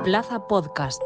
Plaza Podcast.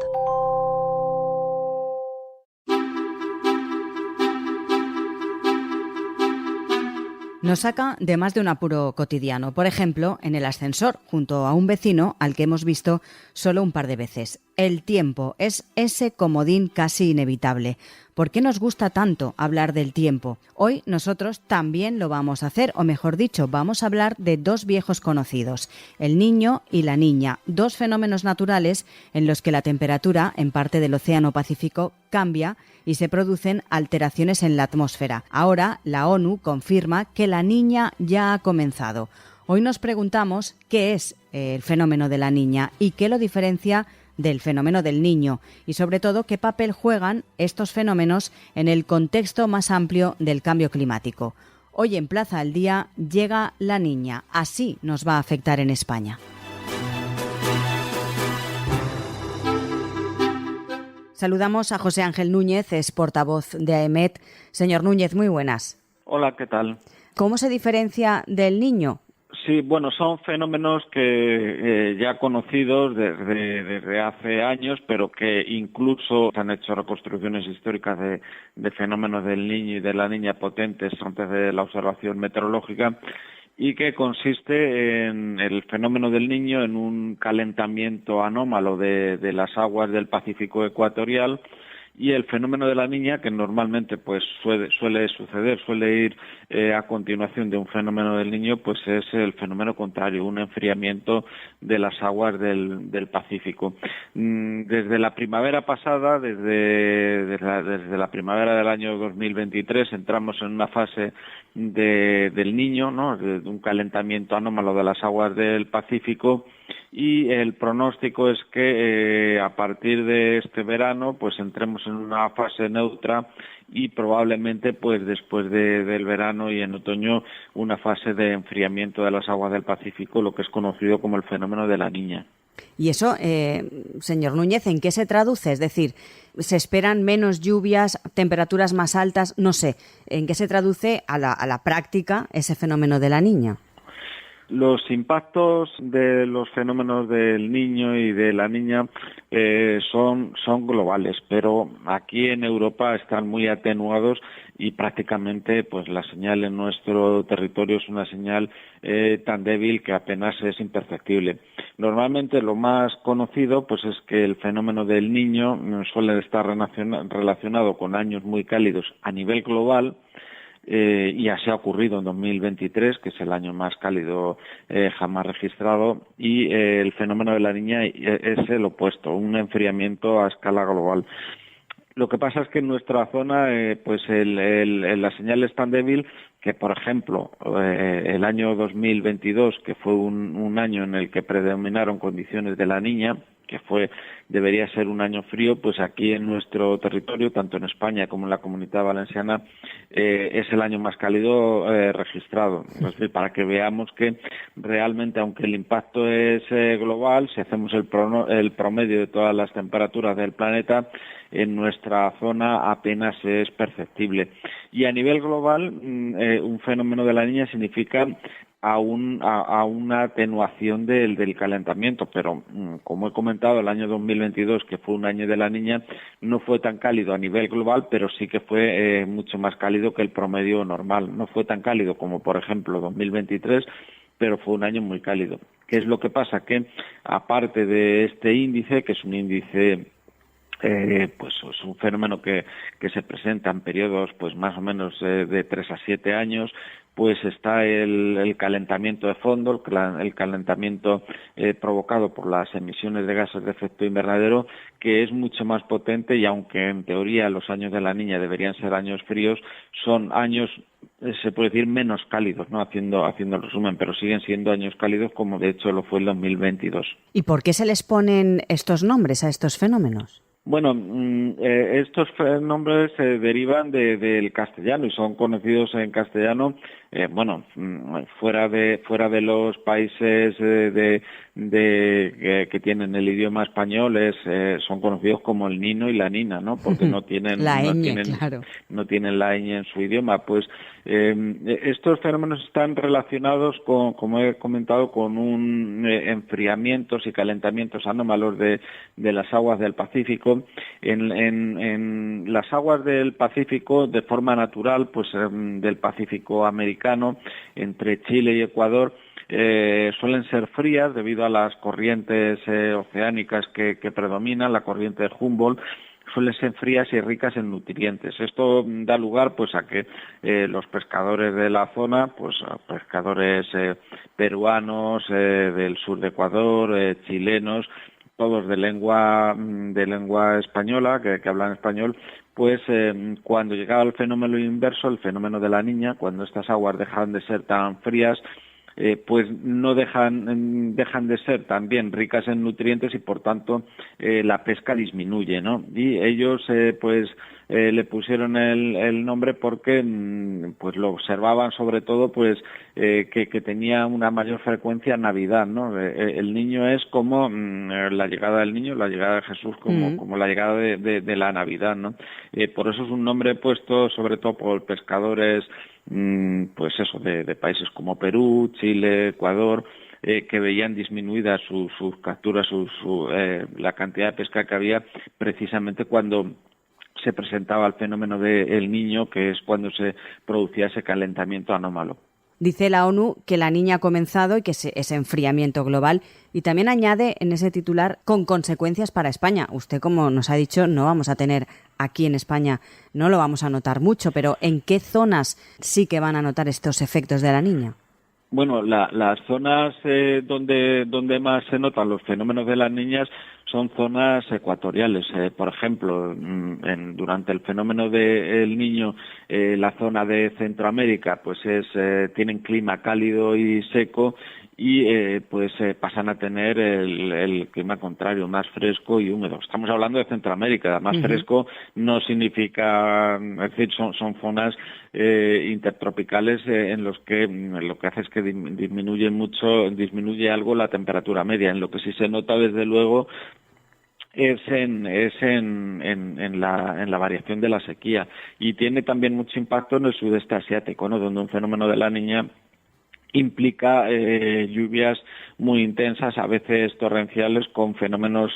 Nos saca de más de un apuro cotidiano. Por ejemplo, en el ascensor, junto a un vecino al que hemos visto solo un par de veces. El tiempo es ese comodín casi inevitable. ¿Por qué nos gusta tanto hablar del tiempo? Hoy nosotros también lo vamos a hacer, o mejor dicho, vamos a hablar de dos viejos conocidos, el niño y la niña, dos fenómenos naturales en los que la temperatura en parte del Océano Pacífico cambia y se producen alteraciones en la atmósfera. Ahora la ONU confirma que la niña ya ha comenzado. Hoy nos preguntamos qué es el fenómeno de la niña y qué lo diferencia del fenómeno del niño y sobre todo qué papel juegan estos fenómenos en el contexto más amplio del cambio climático. Hoy en Plaza al Día llega la niña, así nos va a afectar en España. Saludamos a José Ángel Núñez, es portavoz de AEMET. Señor Núñez, muy buenas. Hola, ¿qué tal? ¿Cómo se diferencia del niño? Sí, bueno, son fenómenos que ya conocidos desde hace años, pero que incluso se han hecho reconstrucciones históricas de fenómenos del niño y de la niña potentes antes de la observación meteorológica, y que consiste en el fenómeno del niño en un calentamiento anómalo de las aguas del Pacífico ecuatorial, y el fenómeno de la niña, que normalmente pues suele ir a continuación de un fenómeno del niño, pues es el fenómeno contrario, un enfriamiento de las aguas del Pacífico. Desde la primavera pasada, desde la primavera del año 2023, entramos en una fase del niño, ¿no?, de un calentamiento anómalo de las aguas del Pacífico, y el pronóstico es que a partir de este verano pues entremos en una fase neutra y probablemente pues después del verano y en otoño una fase de enfriamiento de las aguas del Pacífico, lo que es conocido como el fenómeno de la niña. Y eso, señor Núñez, ¿en qué se traduce? Es decir, ¿se esperan menos lluvias, temperaturas más altas? No sé, ¿en qué se traduce a la práctica ese fenómeno de la niña? Los impactos de los fenómenos del niño y de la niña son globales, pero aquí en Europa están muy atenuados y prácticamente pues la señal en nuestro territorio es una señal tan débil que apenas es imperceptible. Normalmente lo más conocido pues es que el fenómeno del niño suele estar relacionado con años muy cálidos a nivel global. Y así ha ocurrido en 2023, que es el año más cálido jamás registrado, y el fenómeno de la niña es el opuesto, un enfriamiento a escala global. Lo que pasa es que en nuestra zona pues la señal es tan débil que, por ejemplo, el año 2022, que fue un año en el que predominaron condiciones de la niña, que debería ser un año frío, pues aquí en nuestro territorio, tanto en España como en la Comunidad Valenciana, es el año más cálido registrado. Entonces, para que veamos que realmente, aunque el impacto es global, si hacemos el promedio de todas las temperaturas del planeta, en nuestra zona apenas es perceptible. Y a nivel global, un fenómeno de la niña significa a una atenuación del calentamiento, pero como he comentado, el año 2022, que fue un año de la niña, no fue tan cálido a nivel global, pero sí que fue mucho más cálido que el promedio normal. No fue tan cálido como, por ejemplo, 2023, pero fue un año muy cálido. ¿Qué es lo que pasa? Que aparte de este índice, que es un índice pues es un fenómeno que se presenta en periodos pues más o menos de 3 a 7 años, pues está el calentamiento de fondo, el calentamiento provocado por las emisiones de gases de efecto invernadero, que es mucho más potente, y aunque en teoría los años de la niña deberían ser años fríos, son años, se puede decir, menos cálidos, ¿no? Haciendo el resumen, pero siguen siendo años cálidos, como de hecho lo fue el 2022. ¿Y por qué se les ponen estos nombres a estos fenómenos? Bueno, estos nombres se derivan del castellano y son conocidos en castellano fuera de los países que tienen el idioma español son conocidos como el nino y la nina, ¿no? Porque no tienen claro. no tienen la ñ en su idioma. Pues estos fenómenos están relacionados con, como he comentado, con un enfriamientos y calentamientos anómalos de las aguas del Pacífico. En las aguas del Pacífico, de forma natural, pues del Pacífico americano, entre Chile y Ecuador, suelen ser frías debido a las corrientes oceánicas que predominan, la corriente de Humboldt. Suelen ser frías y ricas en nutrientes. Esto da lugar pues a que los pescadores de la zona, pues pescadores peruanos, del sur de Ecuador, chilenos, todos de lengua española, que hablan español, pues cuando llegaba el fenómeno inverso, el fenómeno de la niña, cuando estas aguas dejan de ser tan frías, pues no dejan de ser también ricas en nutrientes y por tanto la pesca disminuye, ¿no? Y ellos le pusieron el nombre porque pues lo observaban sobre todo pues que tenía una mayor frecuencia en Navidad, ¿no? El niño es como la llegada del niño, la llegada de Jesús como la llegada de la Navidad, ¿no? Por eso es un nombre puesto sobre todo por pescadores pues eso, de países como Perú, Chile, Ecuador, que veían disminuidas sus capturas, la cantidad de pesca que había precisamente cuando se presentaba el fenómeno del Niño, que es cuando se producía ese calentamiento anómalo. Dice la ONU que la niña ha comenzado y que ese enfriamiento global, y también añade en ese titular con consecuencias para España. Usted, como nos ha dicho, no vamos a tener aquí en España, no lo vamos a notar mucho, pero ¿en qué zonas sí que van a notar estos efectos de la niña? Bueno, las zonas donde más se notan los fenómenos de las niñas son zonas ecuatoriales. Por ejemplo, durante el fenómeno del Niño, la zona de Centroamérica, pues tienen clima cálido y seco y pasan a tener el clima contrario, más fresco y húmedo. Estamos hablando de Centroamérica. Más fresco no significa, es decir, son zonas intertropicales en los que lo que hace es que disminuye algo la temperatura media. En lo que sí se nota desde luego es en la variación de la sequía, y tiene también mucho impacto en el sudeste asiático, ¿no? Donde un fenómeno de la niña implica lluvias muy intensas, a veces torrenciales, con fenómenos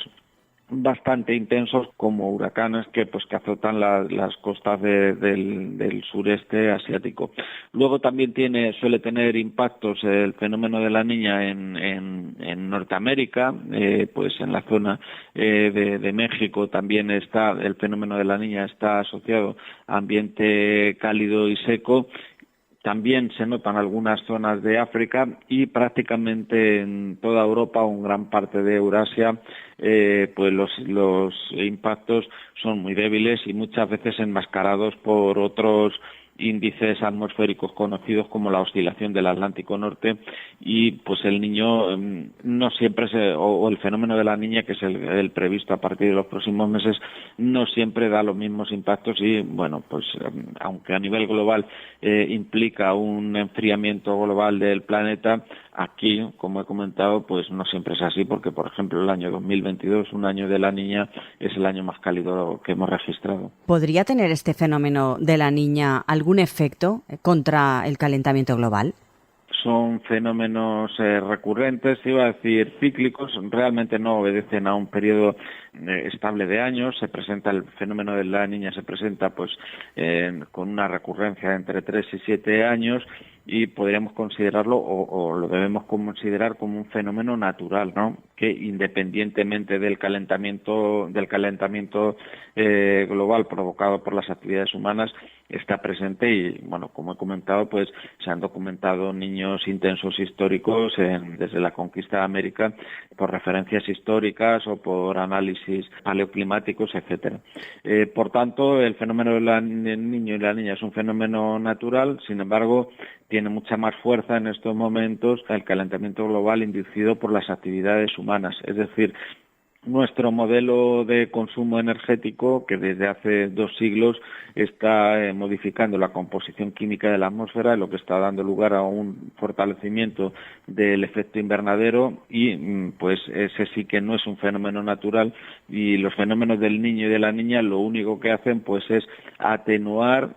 bastante intensos como huracanes que azotan las costas del sureste asiático. Luego también suele tener impactos el fenómeno de la niña en Norteamérica, pues en la zona de México también el fenómeno de la niña está asociado a ambiente cálido y seco. También se notan algunas zonas de África y prácticamente en toda Europa o en gran parte de Eurasia, pues los impactos son muy débiles y muchas veces enmascarados por otros índices atmosféricos conocidos como la oscilación del Atlántico Norte, y pues el niño no siempre o el fenómeno de la niña, que es el previsto a partir de los próximos meses, no siempre da los mismos impactos y bueno, pues aunque a nivel global implica un enfriamiento global del planeta, aquí, como he comentado, pues no siempre es así, porque por ejemplo el año 2022, un año de la niña, es el año más cálido que hemos registrado. ¿Podría tener este fenómeno de la niña algún efecto contra el calentamiento global? Son fenómenos recurrentes, iba a decir cíclicos, realmente no obedecen a un periodo estable de años. El fenómeno de la niña se presenta con una recurrencia entre 3 y 7 años, y podríamos considerarlo o lo debemos considerar como un fenómeno natural, ¿no? Que independientemente del calentamiento global provocado por las actividades humanas, está presente. Y bueno, como he comentado, pues se han documentado niños intensos históricos desde la conquista de América por referencias históricas o por análisis paleoclimáticos, etcétera. Por tanto, el fenómeno del niño y la niña es un fenómeno natural. Sin embargo, tiene mucha más fuerza en estos momentos el calentamiento global inducido por las actividades humanas. Es decir, nuestro modelo de consumo energético, que desde hace 2 siglos está modificando la composición química de la atmósfera, lo que está dando lugar a un fortalecimiento del efecto invernadero, y pues ese sí que no es un fenómeno natural, y los fenómenos del niño y de la niña lo único que hacen pues es atenuar,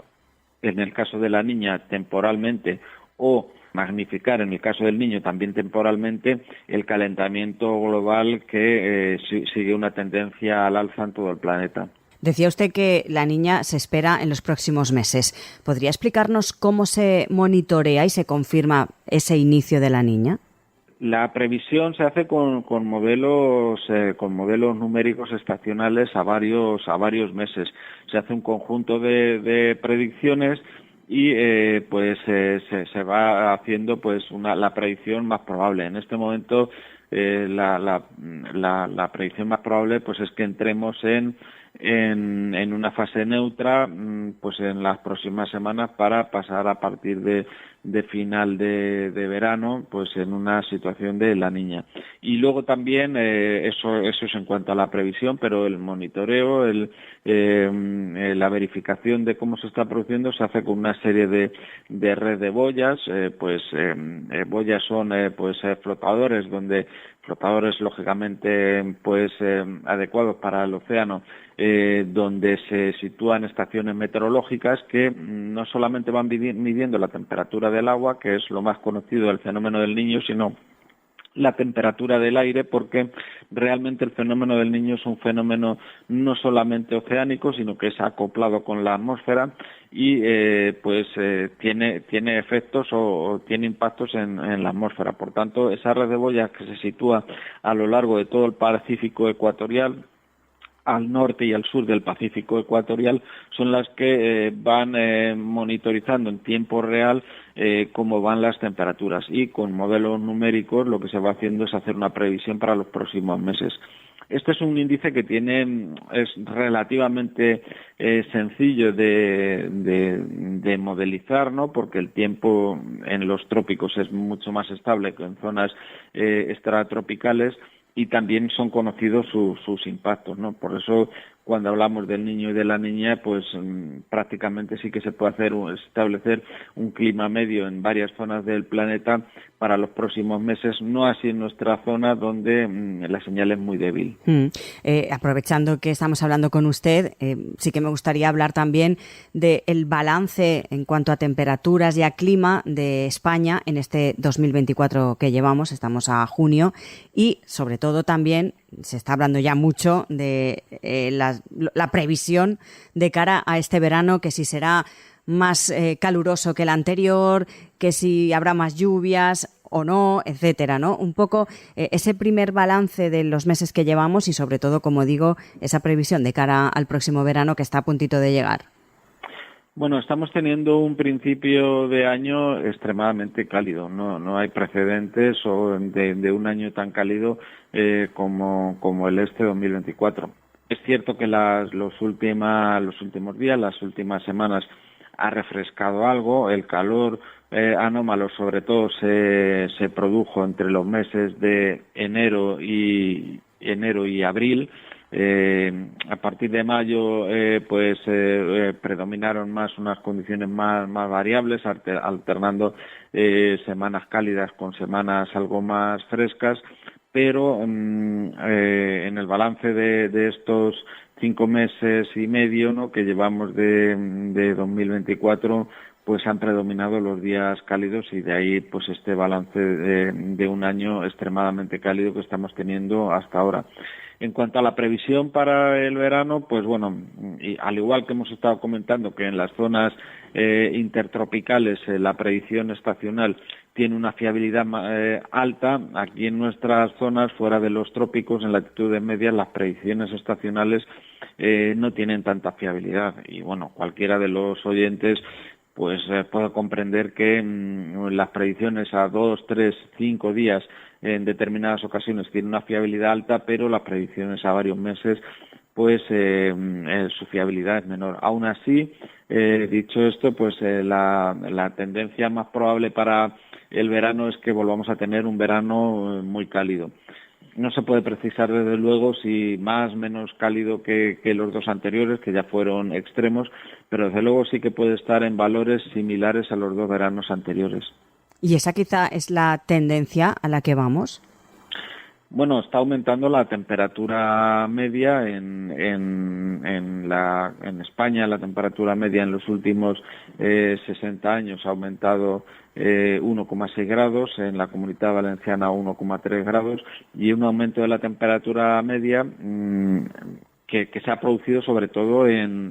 en el caso de la niña temporalmente, o magnificar, en el caso del niño también temporalmente, el calentamiento global que sigue una tendencia al alza en todo el planeta. Decía usted que la niña se espera en los próximos meses. ¿Podría explicarnos cómo se monitorea y se confirma ese inicio de la niña? La previsión se hace con modelos numéricos estacionales a varios meses. Se hace un conjunto de predicciones y se va haciendo pues la predicción más probable. En este momento la predicción más probable pues es que entremos en una fase neutra pues en las próximas semanas, para pasar a partir de final de verano pues en una situación de la niña. Y luego también eso es en cuanto a la previsión, pero el monitoreo, la verificación de cómo se está produciendo se hace con una serie de red de boyas. Boyas son flotadores lógicamente adecuados para el océano, donde se sitúan estaciones meteorológicas que no solamente van midiendo la temperatura del agua, que es lo más conocido del fenómeno del niño, sino la temperatura del aire, porque realmente el fenómeno del niño es un fenómeno no solamente oceánico, sino que es acoplado con la atmósfera y tiene efectos o tiene impactos en la atmósfera. Por tanto, esa red de boyas que se sitúa a lo largo de todo el Pacífico ecuatorial, al norte y al sur del Pacífico ecuatorial, son las que van monitorizando en tiempo real cómo van las temperaturas, y con modelos numéricos lo que se va haciendo es hacer una previsión para los próximos meses. Este es un índice que es relativamente sencillo de modelizar, ¿no? Porque el tiempo en los trópicos es mucho más estable que en zonas extratropicales, y también son conocidos sus impactos, ¿no? Por eso, cuando hablamos del niño y de la niña, pues prácticamente sí que se puede establecer un clima medio en varias zonas del planeta para los próximos meses, no así en nuestra zona, donde la señal es muy débil. Aprovechando que estamos hablando con usted, sí que me gustaría hablar también del balance en cuanto a temperaturas y a clima de España en este 2024 que llevamos. Estamos a junio, y sobre todo también se está hablando ya mucho de la previsión de cara a este verano, que si será más caluroso que el anterior, que si habrá más lluvias o no, etcétera, ¿no? Un poco ese primer balance de los meses que llevamos, y sobre todo, como digo, esa previsión de cara al próximo verano que está a puntito de llegar. Bueno, estamos teniendo un principio de año extremadamente cálido. No hay precedentes de un año tan cálido como el 2024. Es cierto que los últimos días, las últimas semanas, ha refrescado algo. El calor anómalo, sobre todo, se produjo entre los meses de enero y abril. A partir de mayo predominaron más unas condiciones más variables, alternando semanas cálidas con semanas algo más frescas, pero en el balance de estos 5 meses y medio, ¿no?, que llevamos de 2024, pues han predominado los días cálidos, y de ahí pues este balance de un año extremadamente cálido que estamos teniendo hasta ahora. En cuanto a la previsión para el verano, pues bueno, y al igual que hemos estado comentando que en las zonas intertropicales la predicción estacional tiene una fiabilidad alta, aquí en nuestras zonas fuera de los trópicos, en latitudes medias, las predicciones estacionales no tienen tanta fiabilidad. Y bueno, cualquiera de los oyentes pues puede comprender que las predicciones a 2, 3, 5 días en determinadas ocasiones tienen una fiabilidad alta, pero las predicciones a varios meses pues su fiabilidad es menor. Aún así, dicho esto, pues la tendencia más probable para el verano es que volvamos a tener un verano muy cálido. no se puede precisar desde luego si más o menos cálido que los dos anteriores, que ya fueron extremos, pero desde luego sí que puede estar en valores similares a los dos veranos anteriores. ¿Y esa quizá es la tendencia a la que vamos? Bueno, está aumentando la temperatura media en España. La temperatura media en los últimos 60 años ha aumentado 1,6 grados, en la Comunidad Valenciana 1,3 grados, y un aumento de la temperatura media que se ha producido sobre todo en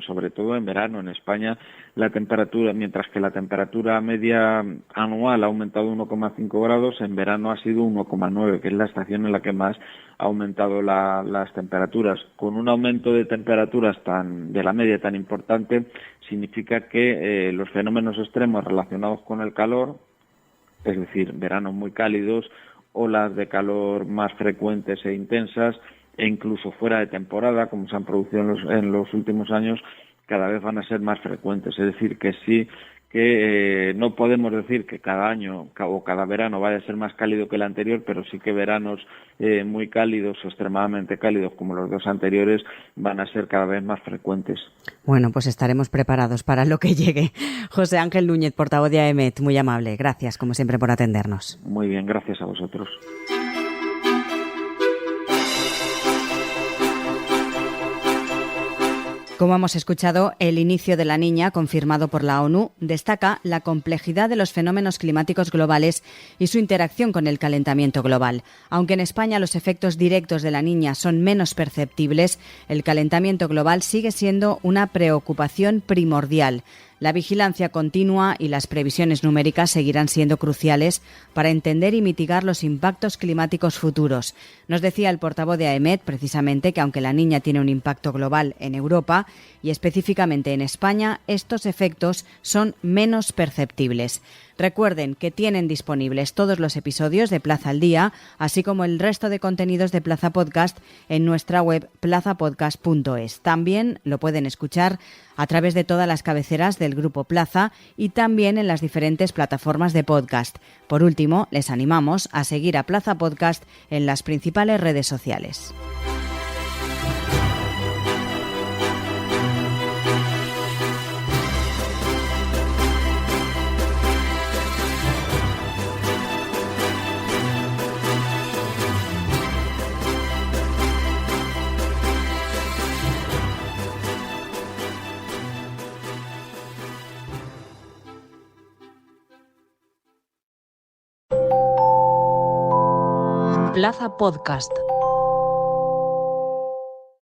verano. En España la temperatura, mientras que la temperatura media anual ha aumentado 1,5 grados, en verano ha sido 1,9, que es la estación en la que más ha aumentado las temperaturas. Con un aumento de temperaturas de la media tan importante, significa que los fenómenos extremos relacionados con el calor, es decir, veranos muy cálidos, olas de calor más frecuentes e intensas, e incluso fuera de temporada, como se han producido en los últimos años, cada vez van a ser más frecuentes. Es decir, que sí que no podemos decir que cada año o cada verano vaya a ser más cálido que el anterior, pero sí que veranos muy cálidos o extremadamente cálidos como los dos anteriores van a ser cada vez más frecuentes. Bueno, pues estaremos preparados para lo que llegue. José Ángel Núñez, portavoz de AEMET, muy amable. Gracias, como siempre, por atendernos. Muy bien, gracias a vosotros. Como hemos escuchado, el inicio de La Niña, confirmado por la ONU, destaca la complejidad de los fenómenos climáticos globales y su interacción con el calentamiento global. Aunque en España los efectos directos de La Niña son menos perceptibles, el calentamiento global sigue siendo una preocupación primordial. La vigilancia continua y las previsiones numéricas seguirán siendo cruciales para entender y mitigar los impactos climáticos futuros. Nos decía el portavoz de AEMET precisamente que aunque La Niña tiene un impacto global en Europa y específicamente en España, estos efectos son menos perceptibles. Recuerden que tienen disponibles todos los episodios de Plaza al Día, así como el resto de contenidos de Plaza Podcast en nuestra web plazapodcast.es. También lo pueden escuchar a través de todas las cabeceras del Grupo Plaza y también en las diferentes plataformas de podcast. Por último, les animamos a seguir a Plaza Podcast en las principales redes sociales. Plaza Podcast.